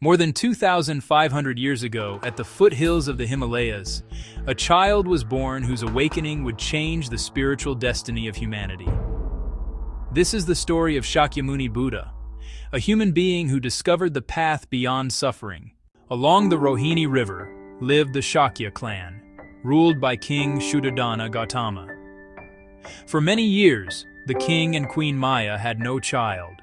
More than 2,500 years ago, at the foothills of the Himalayas, a child was born whose awakening would change the spiritual destiny of humanity. This is the story of Shakyamuni Buddha, a human being who discovered the path beyond suffering. Along the Rohini River lived the Shakya clan, ruled by King Shuddhodana Gautama. For many years, the king and Queen Maya had no child,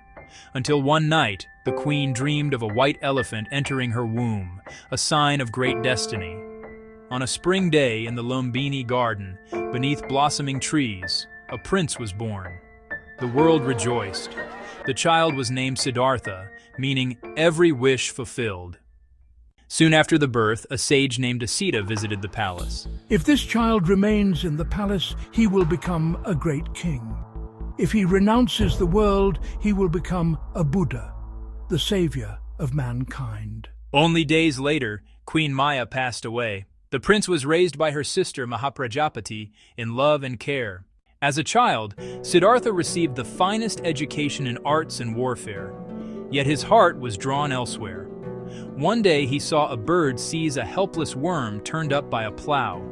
until one night the queen dreamed of a white elephant entering her womb, a sign of great destiny. On a spring day in the Lumbini garden, beneath blossoming trees, a prince was born. The world rejoiced. The child was named Siddhartha, meaning every wish fulfilled. Soon after the birth, a sage named Asita visited the palace. If this child remains in the palace, he will become a great king. If he renounces the world, he will become a Buddha, the savior of mankind. Only days later, Queen Maya passed away. The prince was raised by her sister Mahaprajapati in love and care. As a child, Siddhartha received the finest education in arts and warfare, yet his heart was drawn elsewhere. One day he saw a bird seize a helpless worm turned up by a plow.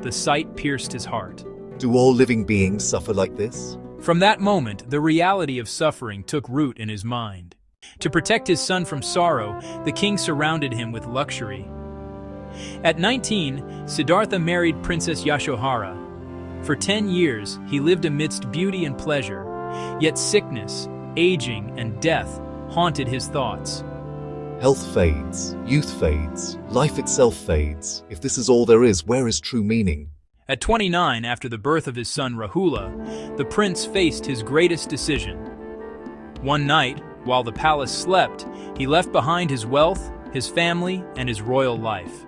The sight pierced his heart. Do all living beings suffer like this? From that moment, the reality of suffering took root in his mind. To protect his son from sorrow, the king surrounded him with luxury. At 19, Siddhartha married Princess Yashohara. For 10 years, he lived amidst beauty and pleasure, yet sickness, aging, and death haunted his thoughts. Health fades, youth fades, life itself fades. If this is all there is, where is true meaning? At 29, after the birth of his son Rahula, the prince faced his greatest decision. One night, while the palace slept, he left behind his wealth, his family, and his royal life.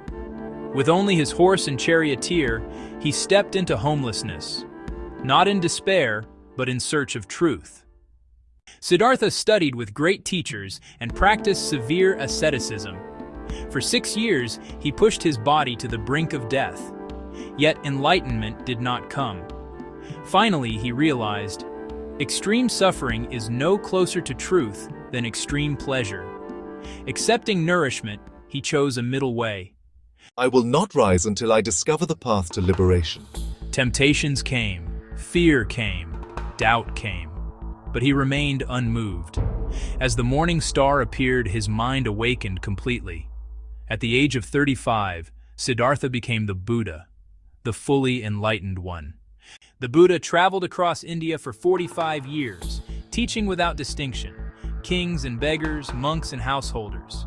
With only his horse and charioteer, he stepped into homelessness, not in despair, but in search of truth. Siddhartha studied with great teachers and practiced severe asceticism. For 6 years, he pushed his body to the brink of death. Yet enlightenment did not come. Finally, he realized, extreme suffering is no closer to truth than extreme pleasure. Accepting nourishment, he chose a middle way. I will not rise until I discover the path to liberation. Temptations came, fear came, doubt came, but he remained unmoved. As the morning star appeared, his mind awakened completely. At the age of 35, Siddhartha became the Buddha, the fully enlightened one. The Buddha traveled across India for 45 years, teaching without distinction, kings and beggars, monks and householders.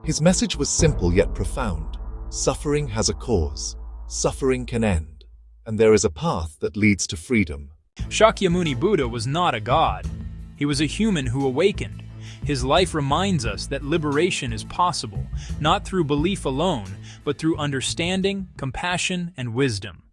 His message was simple yet profound. Suffering has a cause, suffering can end, and there is a path that leads to freedom. Shakyamuni Buddha was not a god. He was a human who awakened. His life reminds us that liberation is possible, not through belief alone, but through understanding, compassion, and wisdom.